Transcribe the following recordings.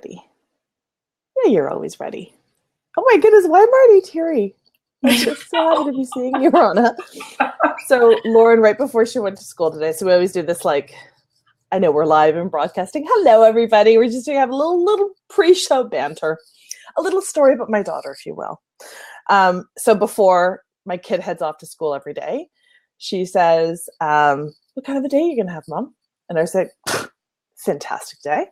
ready. Yeah, you're always ready. Oh my goodness, why am I already teary? I'm just so happy to be seeing you, Ronna. So Lauren, right before she went to school today, so we always do this, like, I know we're live and broadcasting. Hello, everybody. We're just going to have a little pre-show banter. A little story about my daughter, if you will. So before my kid heads off to school every day, she says, what kind of a day are you going to have, Mom? And I say, fantastic day.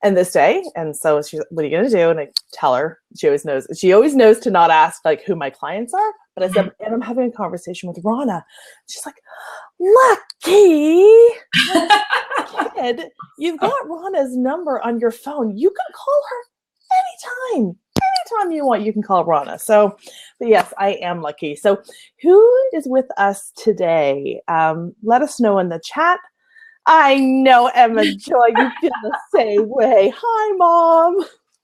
And this day, and so she's, what are you going to do? And I tell her, she always knows to not ask like who my clients are. But I said, and I'm having a conversation with Ronna. She's like, lucky kid, you've got Ronna's number on your phone. You can call her anytime you want. You can call Ronna. So, but yes, I am lucky. So, who is with us today? Let us know in the chat. I know, Emma Joy, you feel the same way. Hi, Mom.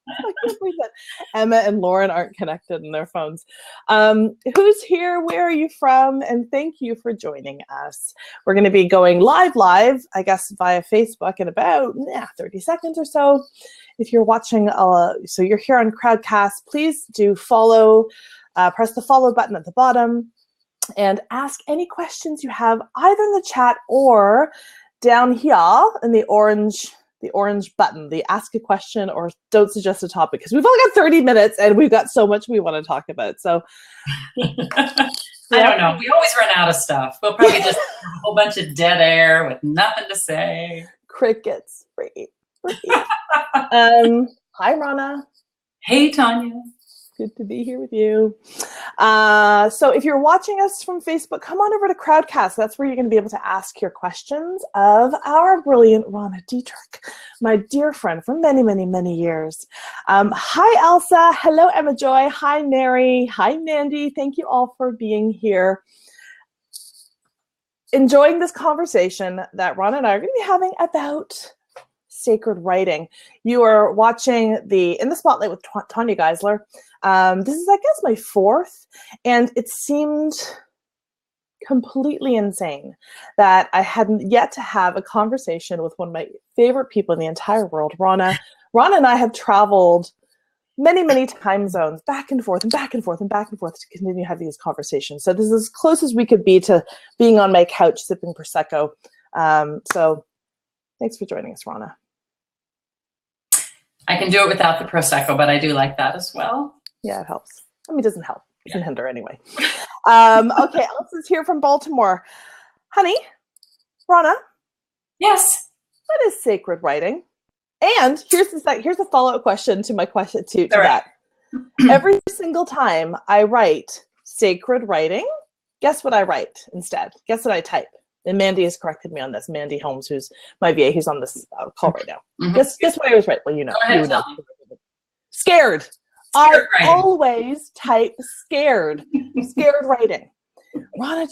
I can't believe that Emma and Lauren aren't connected in their phones. Who's here? Where are you from? And thank you for joining us. We're going to be going live, I guess, via Facebook in about 30 seconds or so. If you're watching, so you're here on Crowdcast, please do follow, press the follow button at the bottom and ask any questions you have either in the chat or down here in the orange button, the ask a question or don't suggest a topic, because we've only got 30 minutes and we've got so much we want to talk about. So I don't know. We always run out of stuff. We'll probably just have a whole bunch of dead air with nothing to say. Crickets. Great. Hi, Ronna. Hey, Tanya. Good to be here with you. So if you're watching us from Facebook, come on over to Crowdcast. That's where you're going to be able to ask your questions of our brilliant Ronna Detrick, my dear friend for many, many, many years. Hi, Elsa. Hello, Emma Joy. Hi, Mary. Hi, Mandy. Thank you all for being here. Enjoying this conversation that Ronna and I are going to be having about sacred writing. You are watching In the Spotlight with Tanya Geisler. This is, I guess, my fourth, and it seemed completely insane that I hadn't yet to have a conversation with one of my favorite people in the entire world, Ronna. Ronna and I have traveled many, many time zones, back and forth and back and forth and back and forth to continue to have these conversations. So this is as close as we could be to being on my couch sipping Prosecco. So thanks for joining us, Ronna. I can do it without the Prosecco, but I do like that as well. Yeah, it helps. I mean, it doesn't help. It can hinder anyway. Okay, Elsa's here from Baltimore. Honey, Ronna. Yes. What is sacred writing? And here's the follow-up question to my question to that. Every single time I write sacred writing, guess what I write instead? Guess what I type? And Mandy has corrected me on this. Mandy Holmes, who's my VA, who's on this call right now. Mm-hmm. Guess what I always write? Well, you know. Go ahead, you know. Scared. I always type scared. Scared writing. Ronna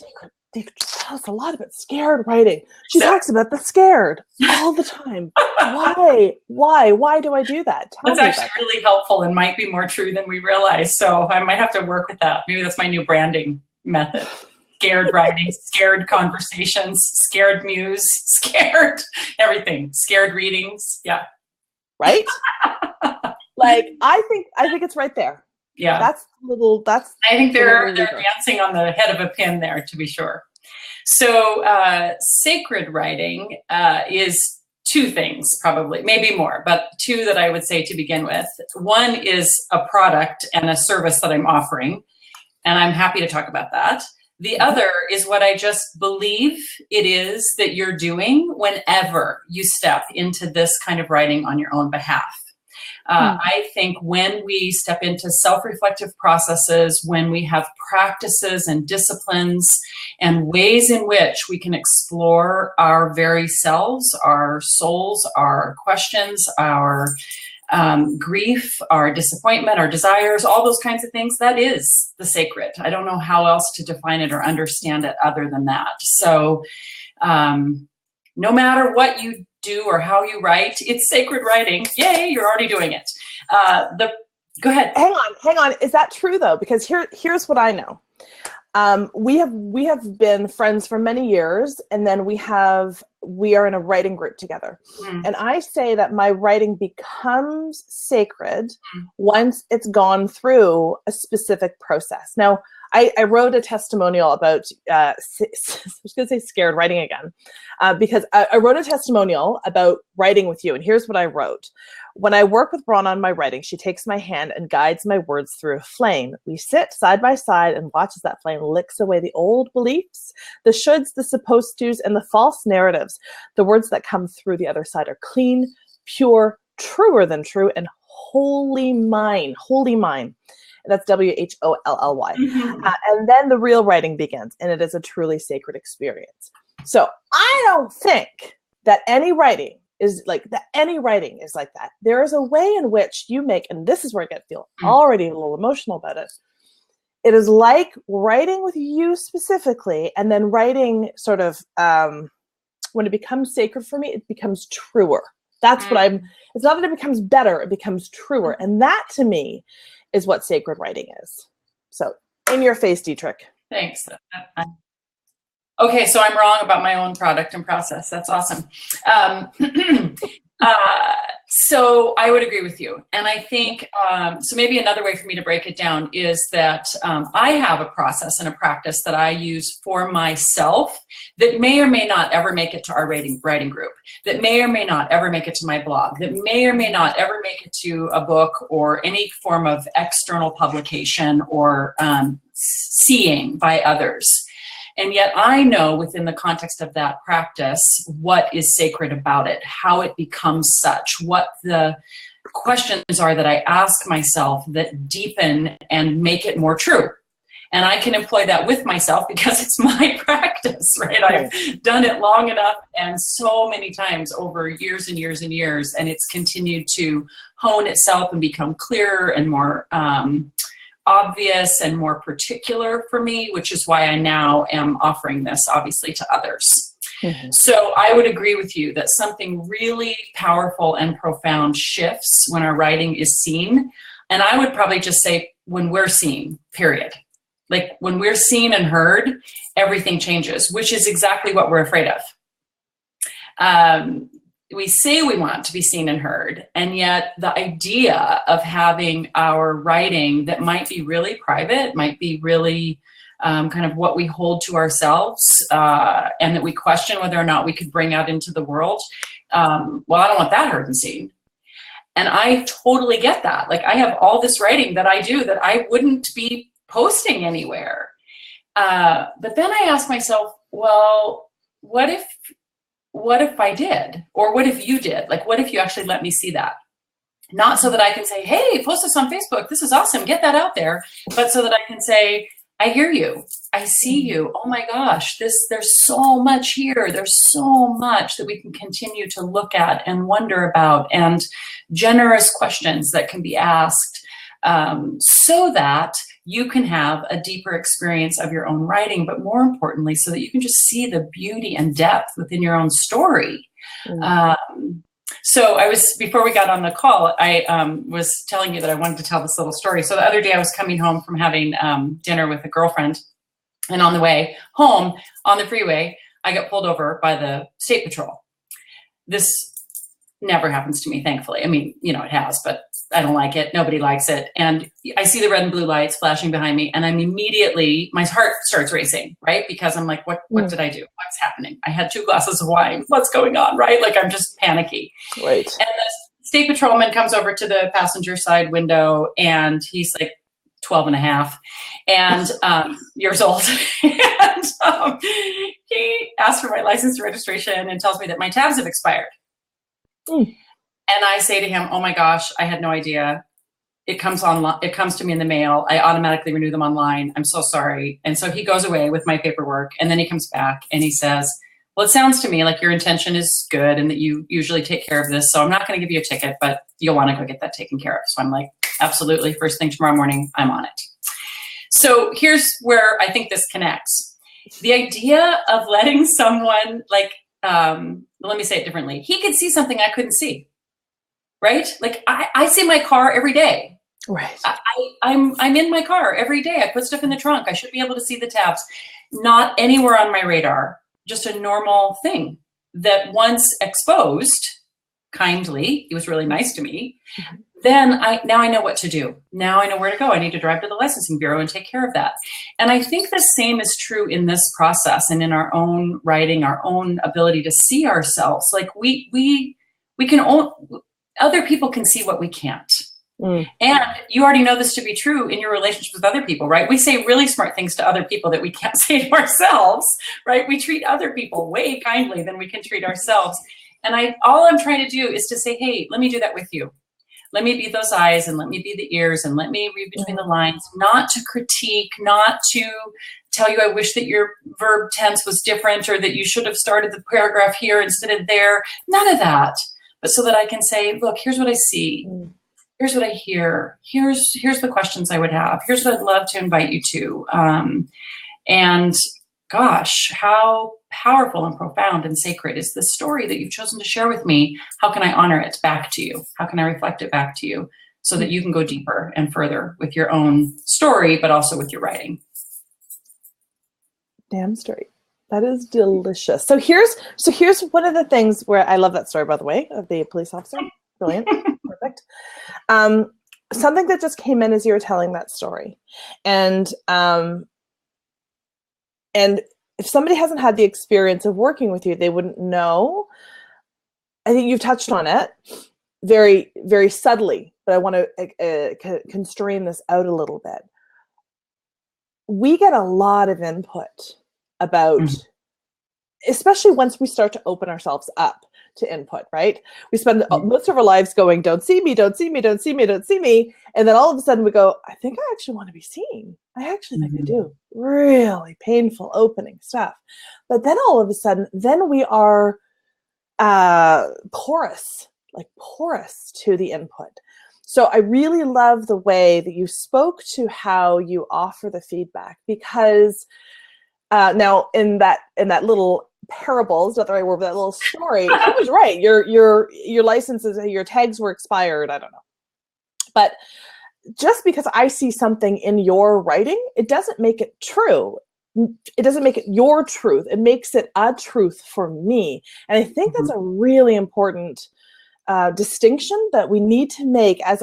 Detrick tells us a lot about scared writing. She talks about the scared all the time. Why? Why do I do that? That's actually really helpful and might be more true than we realize. So I might have to work with that. Maybe that's my new branding method. Scared writing, scared conversations, scared muse, scared everything, scared readings. Yeah. Right? Like, I think it's right there. Yeah. I think they're dancing on the head of a pin there, to be sure. So sacred writing is two things, probably, maybe more, but two that I would say to begin with. One is a product and a service that I'm offering, and I'm happy to talk about that. The other is what I just believe it is that you're doing whenever you step into this kind of writing on your own behalf. I think when we step into self-reflective processes, when we have practices and disciplines and ways in which we can explore our very selves, our souls, our questions, our grief, our disappointment, our desires, all those kinds of things, that is the sacred. I don't know how else to define it or understand it other than that. So no matter what you do or how you write, it's sacred writing. Yay, you're already doing it. Go ahead. Hang on. Is that true though? Because here's what I know. We have been friends for many years, and then we have we are in a writing group together. And I say that my writing becomes sacred once it's gone through a specific process. Now, I wrote a testimonial about, I was going to say scared writing again, because I wrote a testimonial about writing with you. And here's what I wrote. When I work with Ronna on my writing, she takes my hand and guides my words through a flame. We sit side by side and watch as that flame licks away the old beliefs, the shoulds, the supposed tos, and the false narratives. The words that come through the other side are clean, pure, truer than true, and wholly mine. Wholly mine. That's WHOLLY. And then the real writing begins, and it is a truly sacred experience. So I don't think that any writing is like that. There is a way in which you make, and this is where I feel already a little emotional about it. It is like writing with you specifically, and then writing sort of, when it becomes sacred for me, it becomes truer. That's what it's not that it becomes better, it becomes truer. And that to me is what sacred writing is. So in your face, Detrick. Thanks. Okay, so I'm wrong about my own product and process. That's awesome. So I would agree with you. And I think, so maybe another way for me to break it down is that I have a process and a practice that I use for myself that may or may not ever make it to our writing group, that may or may not ever make it to my blog, that may or may not ever make it to a book or any form of external publication or seeing by others. And yet I know within the context of that practice what is sacred about it, how it becomes such, what the questions are that I ask myself that deepen and make it more true. And I can employ that with myself because it's my practice, right? I've done it long enough and so many times over years and years and years, and it's continued to hone itself and become clearer and more obvious and more particular for me, which is why I now am offering this obviously to others. So I would agree with you that something really powerful and profound shifts when our writing is seen. And I would probably just say when we're seen, period. Like when we're seen and heard, everything changes, which is exactly what we're afraid of. We say we want to be seen and heard, and yet the idea of having our writing that might be really private, might be really kind of what we hold to ourselves, and that we question whether or not we could bring out into the world. Well, I don't want that heard and seen. And I totally get that. Like I have all this writing that I do that I wouldn't be posting anywhere. But then I ask myself, well, what if I did? Or what if you did? Like, what if you actually let me see that? Not so that I can say, hey, post this on Facebook. This is awesome. Get that out there. But so that I can say, I hear you. I see you. Oh my gosh, there's so much here. There's so much that we can continue to look at and wonder about, and generous questions that can be asked, so that you can have a deeper experience of your own writing, but more importantly, so that you can just see the beauty and depth within your own story. So before we got on the call, I was telling you that I wanted to tell this little story. So the other day I was coming home from having dinner with a girlfriend, and on the way home on the freeway, I got pulled over by the State Patrol. This never happens to me, thankfully. I mean, it has, but I don't like it. Nobody likes it. And I see the red and blue lights flashing behind me, and I'm immediately, my heart starts racing, right? Because I'm like, what did I do? What's happening? I had 2 glasses of wine. What's going on, right? Like, I'm just panicky. Right. And the state patrolman comes over to the passenger side window, and he's like 12 and a half and years old. And he asks for my license and registration and tells me that my tabs have expired. And I say to him, oh my gosh, I had no idea. It comes to me in the mail. I automatically renew them online. I'm so sorry. And so he goes away with my paperwork, and then he comes back and he says, well, it sounds to me like your intention is good and that you usually take care of this. So I'm not going to give you a ticket, but you'll want to go get that taken care of. So I'm like, absolutely. First thing tomorrow morning, I'm on it. So here's where I think this connects. The idea of letting someone let me say it differently. He could see something I couldn't see. Right? Like I see my car every day. Right. I'm in my car every day. I put stuff in the trunk. I should be able to see the tabs. Not anywhere on my radar. Just a normal thing. that once exposed kindly, he was really nice to me, then now I know what to do. Now I know where to go. I need to drive to the licensing bureau and take care of that. And I think the same is true in this process and in our own writing, our own ability to see ourselves. Like we can other people can see what we can't. And you already know this to be true in your relationships with other people, right? We say really smart things to other people that we can't say to ourselves, right? We treat other people way kindly than we can treat ourselves. And all I'm trying to do is to say, hey, let me do that with you. Let me be those eyes and let me be the ears and let me read between the lines, not to critique, not to tell you I wish that your verb tense was different or that you should have started the paragraph here instead of there. None of that. But so that I can say, look, here's what I see. Here's what I hear. Here's the questions I would have. Here's what I'd love to invite you to. And gosh, how powerful and profound and sacred is this story that you've chosen to share with me? How can I honor it back to you? How can I reflect it back to you so that you can go deeper and further with your own story, but also with your writing? Damn straight. That is delicious. So here's one of the things where I love that story, by the way, of the police officer. Brilliant. Perfect. Something that just came in as you were telling that story. And if somebody hasn't had the experience of working with you, they wouldn't know. I think you've touched on it very, very subtly, but I want to constrain this out a little bit. We get a lot of input about, especially once we start to open ourselves up to input, right? We spend most of our lives going, don't see me, don't see me, don't see me, don't see me. And then all of a sudden we go, I think I actually want to be seen. I actually think I do. Really painful opening stuff. But then all of a sudden, then we are porous to the input. So I really love the way that you spoke to how you offer the feedback, because now in that little parable, is not the right word, but that little story, I was right. Your licenses, your tags were expired. I don't know. But just because I see something in your writing, it doesn't make it true. It doesn't make it your truth. It makes it a truth for me. And I think that's a really important distinction that we need to make as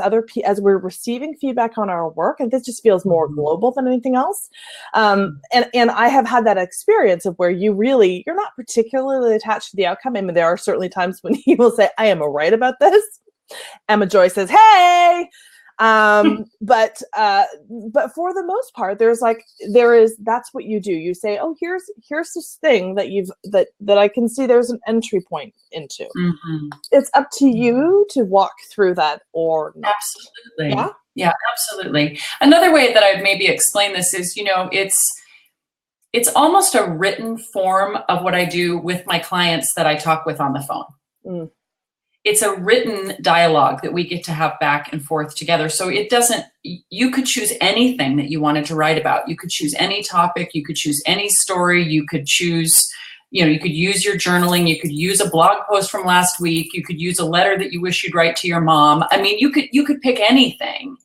we're receiving feedback on our work. And this just feels more global than anything else. And I have had that experience of where you're not particularly attached to the outcome. I mean, there are certainly times when you will say, I am right about this. Emma Joy says, hey, but for the most part, that's what you do. You say, oh, here's this thing that I can see there's an entry point into. It's up to you to walk through that or not. Absolutely. Yeah, absolutely. Another way that I'd maybe explain this is, it's almost a written form of what I do with my clients that I talk with on the phone. It's a written dialogue that we get to have back and forth together. So you could choose anything that you wanted to write about. You could choose any topic. You could choose any story. You could choose, you could use your journaling. You could use a blog post from last week. You could use a letter that you wish you'd write to your mom. I mean, you could pick anything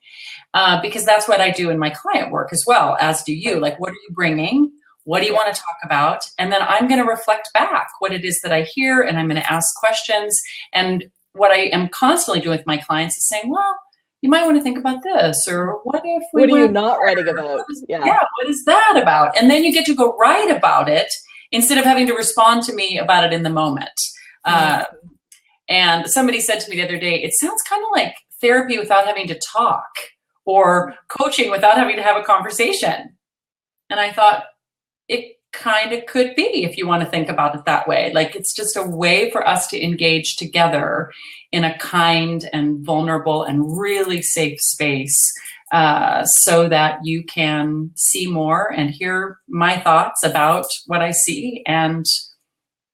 because that's what I do in my client work as well, as do you. Like, what are you bringing? What do you want to talk about? And then I'm going to reflect back what it is that I hear, and I'm going to ask questions. And what I am constantly doing with my clients is saying, well, you might want to think about this, or what if we What are you not writing about? What is that about? And then you get to go write about it instead of having to respond to me about it in the moment. And somebody said to me the other day, it sounds kind of like therapy without having to talk, or coaching without having to have a conversation. And I thought, it kind of could be, if you want to think about it that way. Like, it's just a way for us to engage together in a kind and vulnerable and really safe space, so that you can see more and hear my thoughts about what I see, and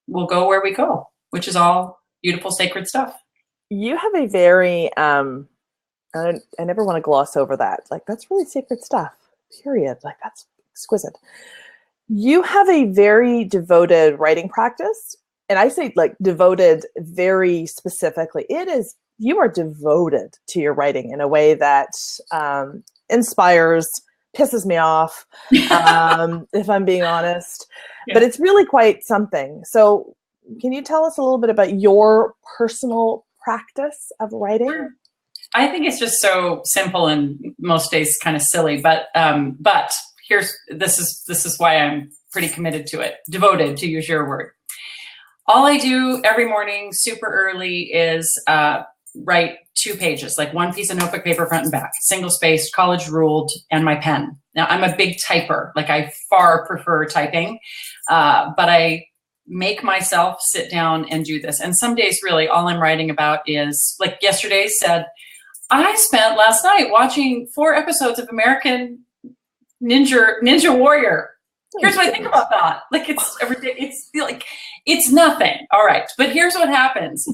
we'll go where we go, which is all beautiful, sacred stuff. You have a very, I never want to gloss over that. Like, that's really sacred stuff, period. Like, that's exquisite. You have a very devoted writing practice. And I say, like, devoted very specifically. You are devoted to your writing in a way that inspires, pisses me off, if I'm being honest. Yeah. But it's really quite something. So can you tell us a little bit about your personal practice of writing? I think it's just so simple and most days kind of silly, but this is why I'm pretty committed to it, devoted, to use your word. All I do every morning super early is write 2 pages, like 1 piece of notebook paper, front and back, single spaced, college ruled, and my pen. Now I'm a big typer, like I far prefer typing, but I make myself sit down and do this. And some days really all I'm writing about is, like yesterday said, I spent last night watching 4 episodes of American Ninja Warrior. Here's what I think about that. Like it's every day. It's like it's nothing. All right, but here's what happens.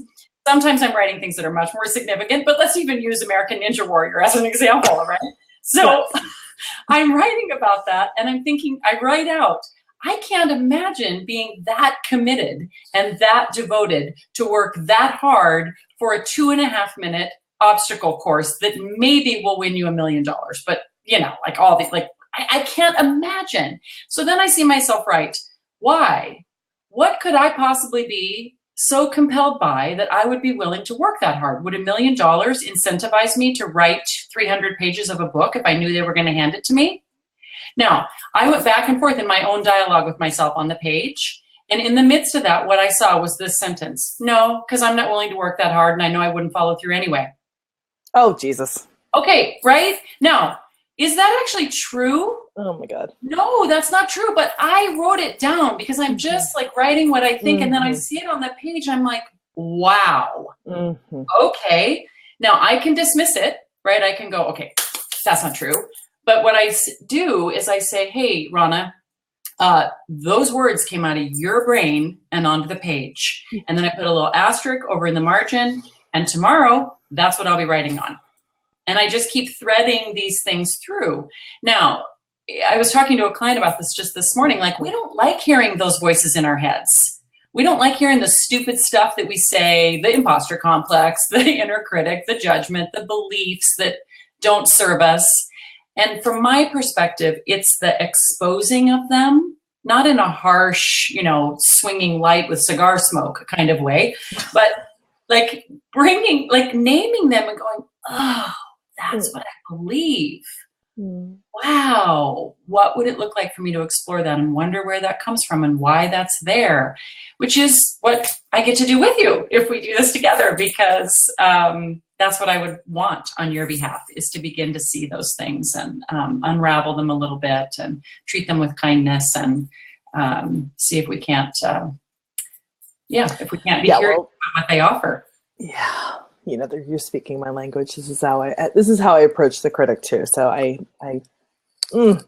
Sometimes I'm writing things that are much more significant. But let's even use American Ninja Warrior as an example, right? So I'm writing about that, and I'm thinking. I write out. I can't imagine being that committed and that devoted to work that hard for a 2.5-minute obstacle course that maybe will win you $1 million. But like all these, like I can't imagine. So then I see myself write, why? What could I possibly be so compelled by that I would be willing to work that hard? Would $1 million incentivize me to write 300 pages of a book if I knew they were going to hand it to me? Now, I went back and forth in my own dialogue with myself on the page. And in the midst of that, what I saw was this sentence: no, because I'm not willing to work that hard and I know I wouldn't follow through anyway. Oh, Jesus. Okay, right? Now, is that actually true? Oh my God. No, that's not true. But I wrote it down because I'm just like writing what I think. And then I see it on the page. I'm like, wow. Okay. Now I can dismiss it, right? I can go, okay, that's not true. But what I do is I say, hey, Ronna, those words came out of your brain and onto the page. And then I put a little asterisk over in the margin. And tomorrow, that's what I'll be writing on. And I just keep threading these things through. Now, I was talking to a client about this just this morning. Like, we don't like hearing those voices in our heads. We don't like hearing the stupid stuff that we say, the imposter complex, the inner critic, the judgment, the beliefs that don't serve us. And from my perspective, it's the exposing of them, not in a harsh, swinging light with cigar smoke kind of way, but like naming them and going, oh, that's what I believe. Wow. What would it look like for me to explore that and wonder where that comes from and why that's there, which is what I get to do with you if we do this together, because that's what I would want on your behalf, is to begin to see those things and unravel them a little bit and treat them with kindness and see if we can't, if we can't be curious about what they offer. Yeah. You're speaking my language. This is how I approach the critic too. So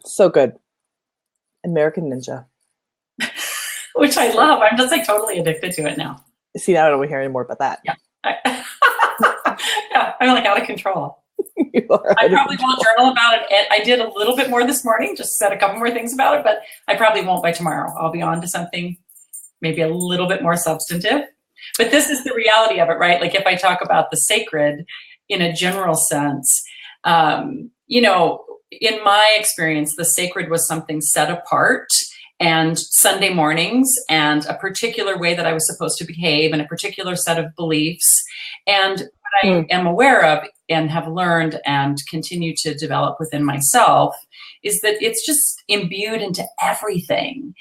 so good. American Ninja. Which I love. I'm just like totally addicted to it now. See, now I don't want to hear any more about that. Yeah. I'm like out of control. You are I probably won't journal about it. I did a little bit more this morning, just said a couple more things about it, but I probably won't by tomorrow. I'll be on to something maybe a little bit more substantive. But this is the reality of it, right? Like if I talk about the sacred in a general sense, in my experience, the sacred was something set apart, and Sunday mornings and a particular way that I was supposed to behave and a particular set of beliefs. And what I am aware of and have learned and continue to develop within myself is that it's just imbued into everything.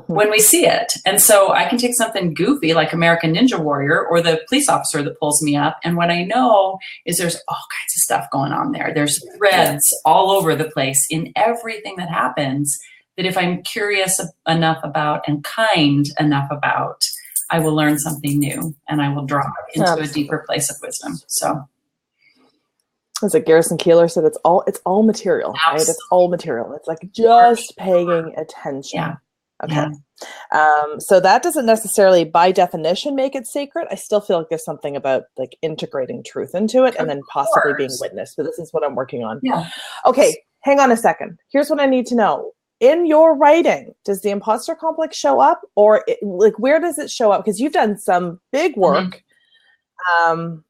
When we see it. And so I can take something goofy like American Ninja Warrior or the police officer that pulls me up. And what I know is there's all kinds of stuff going on there. There's threads all over the place in everything that happens that if I'm curious enough about and kind enough about, I will learn something new and I will draw into a deeper place of wisdom. So. As Garrison Keillor said, it's all material, right? It's all material. It's like just paying attention. Yeah. Okay. Yeah. So that doesn't necessarily by definition make it sacred. I still feel like there's something about like integrating truth into it and then possibly being witnessed. But this is what I'm working on. Yeah. Okay. Hang on a second. Here's what I need to know. In your writing, does the imposter complex show up, or where does it show up? Because you've done some big work. So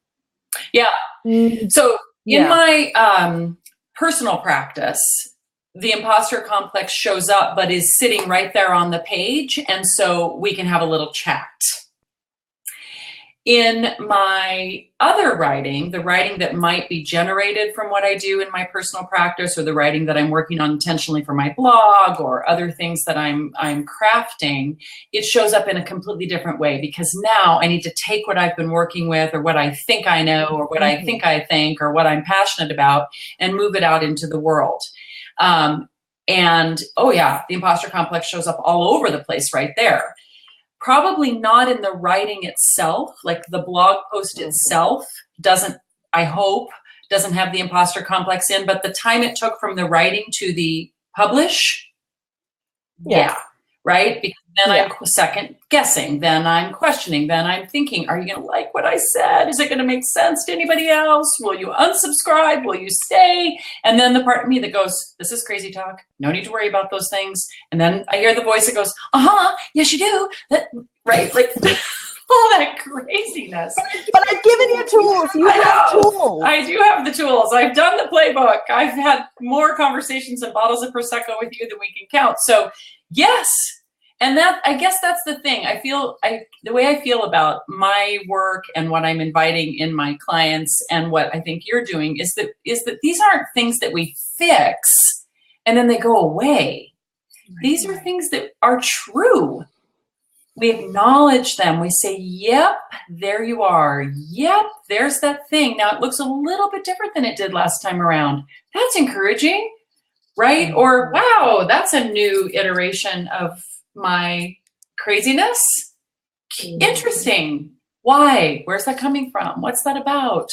in my personal practice, the imposter complex shows up, but is sitting right there on the page. And so we can have a little chat. In my other writing, the writing that might be generated from what I do in my personal practice, or the writing that I'm working on intentionally for my blog, or other things that I'm crafting, it shows up in a completely different way, because now I need to take what I've been working with, or what I think I know, or what I think, or what I'm passionate about, and move it out into the world. And oh yeah, the imposter complex shows up all over the place right there. Probably not in the writing itself, like the blog post itself doesn't, I hope, doesn't have the imposter complex in, but the time it took from the writing to the publish, yeah, right? Because then I'm second guessing, then I'm questioning, then I'm thinking, are you going to like what I said? Is it going to make sense to anybody else? Will you unsubscribe? Will you stay? And then the part of me that goes, this is crazy talk. No need to worry about those things. And then I hear the voice that goes, yes, you do. That, right? Like all that craziness. But I've given you tools. You have tools. I do have the tools. I've done the playbook. I've had more conversations and bottles of Prosecco with you than we can count. So yes. And that, I guess that's the thing. The way I feel about my work and what I'm inviting in my clients, and what I think you're doing, is that these aren't things that we fix and then they go away. These are things that are true. We acknowledge them. We say, yep, there you are. Yep, there's that thing. Now it looks a little bit different than it did last time around. That's encouraging, right? Or, wow, that's a new iteration of my craziness. Interesting. Why? Where's that coming from? What's that about?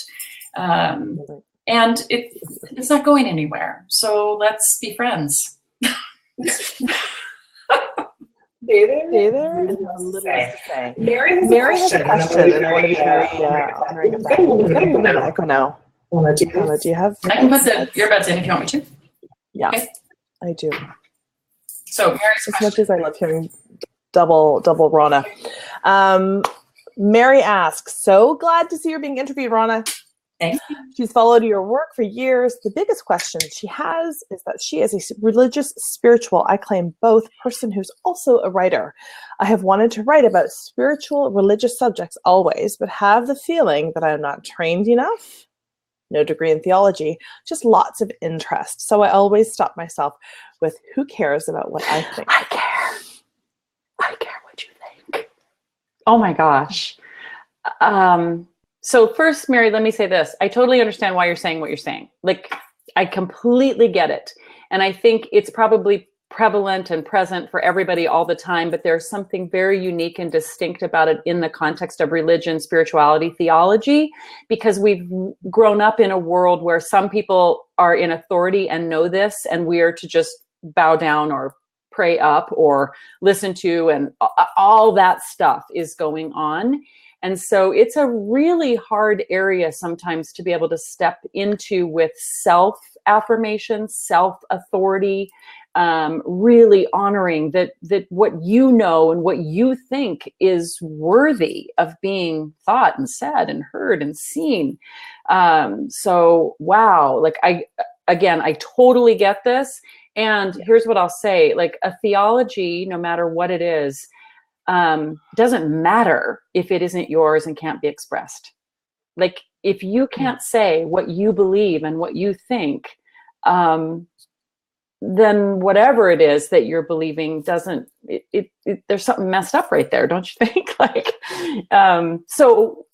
And it's not going anywhere. So let's be friends. Hey there. Mary has a question, and I want to be very honoring of that. Do you have? I can put the earbuds in if you want me to. Yeah, okay. I do. So Mary's as much as I love hearing double Ronna. Mary asks, so glad to see you're being interviewed, Ronna. Thank you. She's followed your work for years. The biggest question she has is that she is a religious, spiritual, I claim both, person who's also a writer. I have wanted to write about spiritual, religious subjects always, but have the feeling that I'm not trained enough. No degree in theology, just lots of interest. So I always stop myself with, who cares about what I think? I care what you think. Oh my gosh. So first, Mary, let me say this. I totally understand why you're saying what you're saying. Like, I completely get it. And I think it's probably prevalent and present for everybody all the time, but there's something very unique and distinct about it in the context of religion, spirituality, theology, because we've grown up in a world where some people are in authority and know this, and we are to just bow down or pray up or listen to, and all that stuff is going on. And so it's a really hard area sometimes to be able to step into with self-affirmation, self-authority, really honoring that what you know and what you think is worthy of being thought and said and heard and seen. So, wow, like I totally get this. And here's what I'll say, like, a theology, no matter what it is, doesn't matter if it isn't yours and can't be expressed. Like, if you can't say what you believe and what you think, then whatever it is that you're believing doesn't, there's something messed up right there, don't you think? Like, so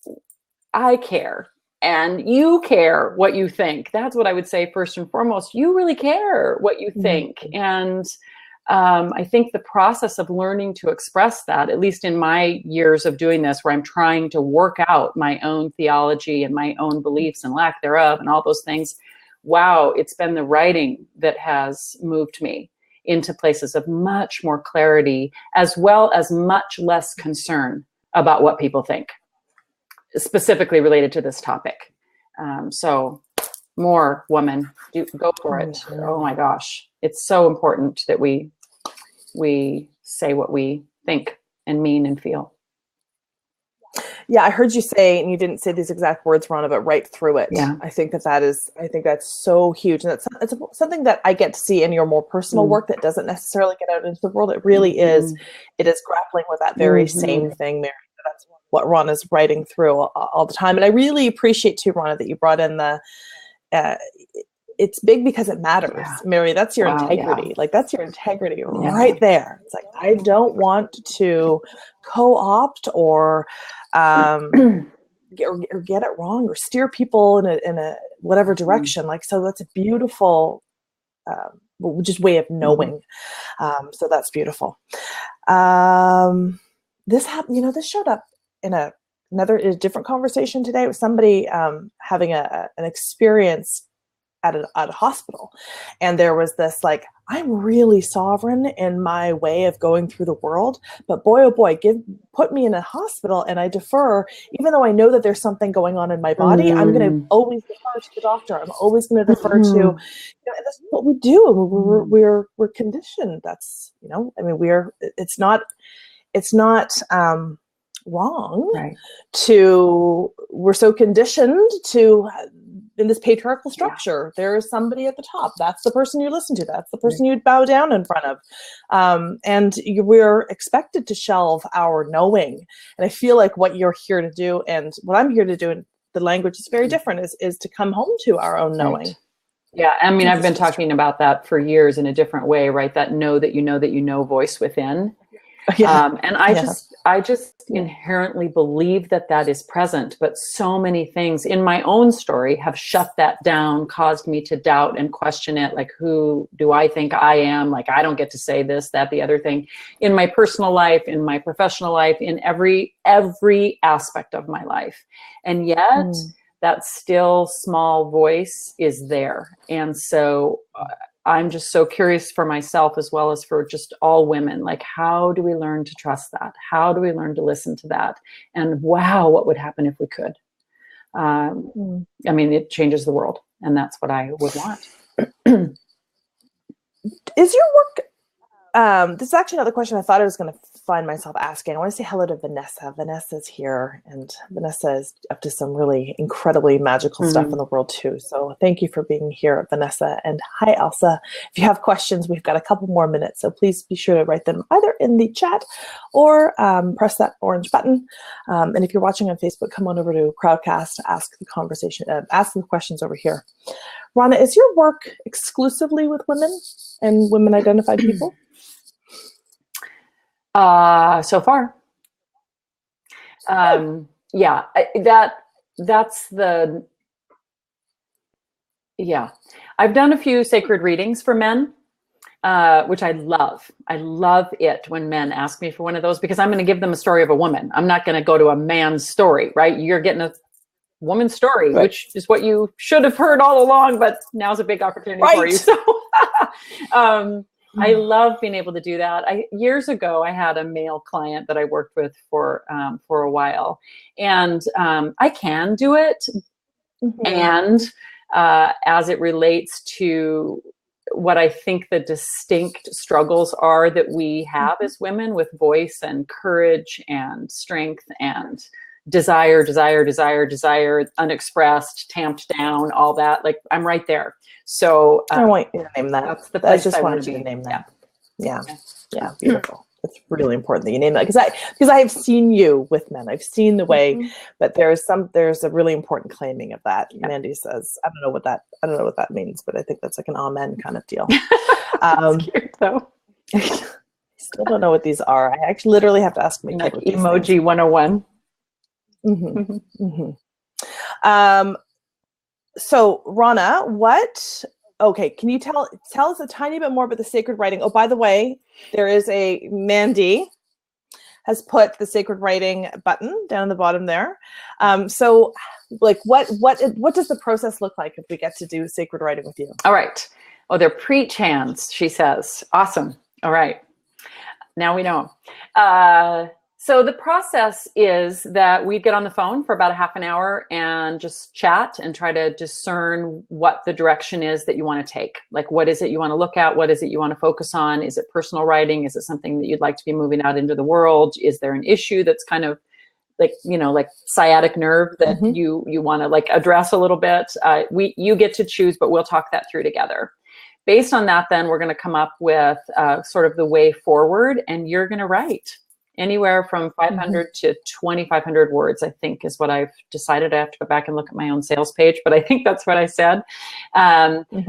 I care. And you care what you think. That's what I would say first and foremost. You really care what you think. And I think the process of learning to express that, at least in my years of doing this, where I'm trying to work out my own theology and my own beliefs and lack thereof and all those things, wow, it's been the writing that has moved me into places of much more clarity, as well as much less concern about what people think, specifically related to this topic. So more, woman, go for it. Oh my gosh. It's so important that we say what we think and mean and feel. Yeah, I heard you say, and you didn't say these exact words, Ronna, but right through it. Yeah. I think I think that's so huge. And it's something that I get to see in your more personal work that doesn't necessarily get out into the world. It really is. It is grappling with that very same thing, Mary. That's what Ronna's writing through all the time. And I really appreciate too, Ronna, that you brought in the, it's big because it matters. Yeah. Mary, that's your integrity. Like that's your integrity right there. It's like, I don't want to co-opt or get it wrong or steer people in a whatever direction. Like, so that's a beautiful, just way of knowing. So that's beautiful. This happened, this showed up in a different conversation today with somebody having an experience at a hospital. And there was this like, I'm really sovereign in my way of going through the world, but boy, oh boy, put me in a hospital and I defer, even though I know that there's something going on in my body, I'm going to always defer to the doctor. I'm always going to defer to, and that's what we do. We're conditioned. That's, I mean, it's not wrong we're so conditioned to in this patriarchal structure. There is somebody at the top. That's the person you listen to. That's the person you'd bow down in front of. And we're expected to shelve our knowing. And I feel like what you're here to do and what I'm here to do, and the language is very different, is to come home to our own knowing. Yeah, I mean, I've been talking about that for years in a different way, right? That know that you know voice within. And I just inherently believe that is present, but so many things in my own story have shut that down, caused me to doubt and question it. Like, who do I think I am? Like, I don't get to say this, that, the other thing in my personal life, in my professional life, in every aspect of my life. And yet that still small voice is there. And so I'm just so curious for myself as well as for just all women. Like, how do we learn to trust that? How do we learn to listen to that? And wow, what would happen if we could? I mean, it changes the world, and that's what I would want. Is your work, this is actually another question I thought I was going to find myself asking. I want to say hello to Vanessa. Vanessa's here, and Vanessa is up to some really incredibly magical stuff in the world too. So thank you for being here, Vanessa. And hi, Elsa. If you have questions, we've got a couple more minutes, so please be sure to write them either in the chat or press that orange button. And if you're watching on Facebook, come on over to Crowdcast to ask the questions over here. Ronna, is your work exclusively with women and women-identified people? So far. I've done a few sacred readings for men, which I love. I love it when men ask me for one of those, because I'm going to give them a story of a woman. I'm not going to go to a man's story, right? You're getting a woman's story, which is what you should have heard all along, but now's a big opportunity for you. So, I love being able to do that. Years ago, I had a male client that I worked with for a while, and I can do it. And as it relates to what I think the distinct struggles are that we have as women with voice and courage and strength and desire, unexpressed, tamped down, all that. Like, I'm right there. So I want you to name that. That's the place I just wanted you to name that. Yeah. Beautiful. It's really important that you name that, because I have seen you with men. I've seen the way, but there's a really important claiming of that. Mandy says, I don't know what that means, but I think that's like an amen kind of deal. That's cute, though. I still don't know what these are. I actually literally have to ask my kid. Emoji 101. So Ronna, can you tell us a tiny bit more about the sacred writing? Oh, by the way, there is Mandy has put the sacred writing button down the bottom there. So like what does the process look like if we get to do sacred writing with you? All right. Oh, they're preach hands, she says. Awesome. All right. Now we know. So the process is that we get on the phone for about a half an hour and just chat and try to discern what the direction is that you want to take. Like, what is it you want to look at? What is it you want to focus on? Is it personal writing? Is it something that you'd like to be moving out into the world? Is there an issue that's kind of like, you know, like sciatic nerve that you want to like address a little bit, you get to choose, but we'll talk that through together. Based on that, then we're going to come up with sort of the way forward, and you're going to write anywhere from 500 to 2,500 words, I think is what I've decided. I have to go back and look at my own sales page, but I think that's what I said.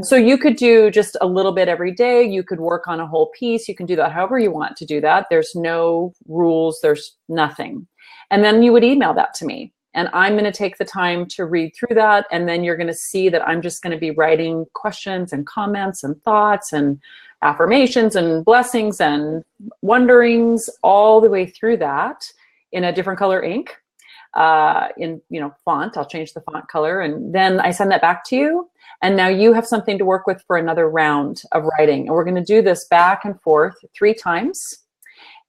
So you could do just a little bit every day. You could work on a whole piece. You can do that however you want to do that. There's no rules. There's nothing. And then you would email that to me. And I'm going to take the time to read through that. And then you're going to see that I'm just going to be writing questions and comments and thoughts and affirmations and blessings and wonderings all the way through that in a different color ink, in, you know, font. I'll change the font color. And then I send that back to you. And now you have something to work with for another round of writing. And we're going to do this back and forth 3 times.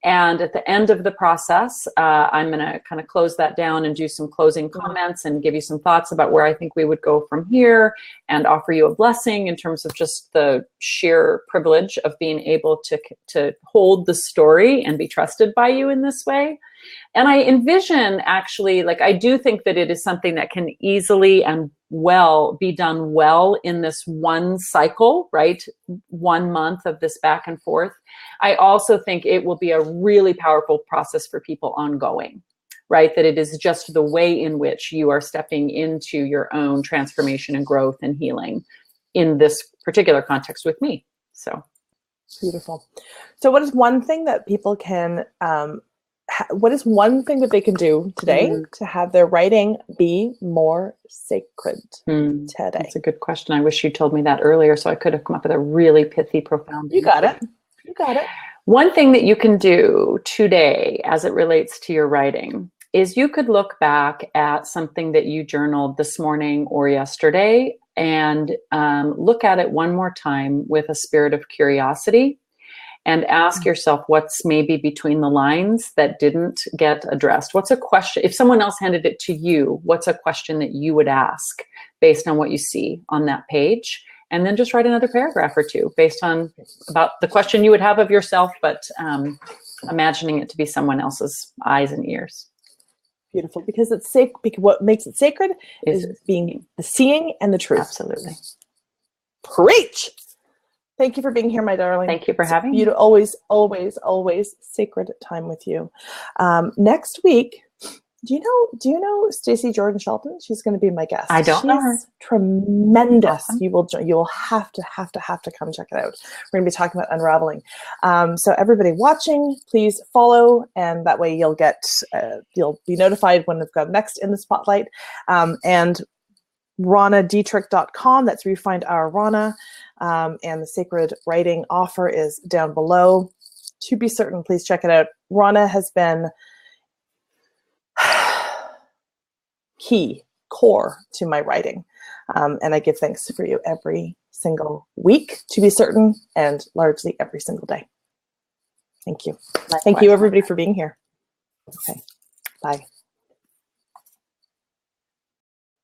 And at the end of the process, I'm going to kind of close that down and do some closing comments and give you some thoughts about where I think we would go from here, and offer you a blessing in terms of just the sheer privilege of being able to hold the story and be trusted by you in this way. And I envision, actually, like, I do think that it is something that can easily and well be done well in this one cycle, right? 1 month of this back and forth. I also think it will be a really powerful process for people ongoing, right? That it is just the way in which you are stepping into your own transformation and growth and healing in this particular context with me. So beautiful. So what is one thing that people can, what is one thing that they can do today to have their writing be more sacred today? That's a good question. I wish you told me that earlier, so I could have come up with a really pithy, profound. You got it. You got it. One thing that you can do today as it relates to your writing is you could look back at something that you journaled this morning or yesterday and look at it one more time with a spirit of curiosity, and ask yourself what's maybe between the lines that didn't get addressed. What's a question, if someone else handed it to you, what's a question that you would ask based on what you see on that page? And then just write another paragraph or 2 based on about the question you would have of yourself, but imagining it to be someone else's eyes and ears. Beautiful, because it's sacred. Because what makes it sacred is being the seeing and the truth. Absolutely. Preach. Thank you for being here, my darling. Thank you for having me. Always, always, always sacred time with you. Next week, do you know Stacey Jordan Shelton? She's going to be my guest. I don't know her. Tremendous. Awesome. You will have to come check it out. We're going to be talking about unraveling. So everybody watching, please follow, and that way you'll be notified when we've got next in the spotlight. And RonnaDetrick.com. That's where you find our Ronna. And the sacred writing offer is down below. To be certain, please check it out. Ronna has been core to my writing. And I give thanks for you every single week, to be certain, and largely every single day. Thank you. Thank you, everybody, for being here. Okay. Bye.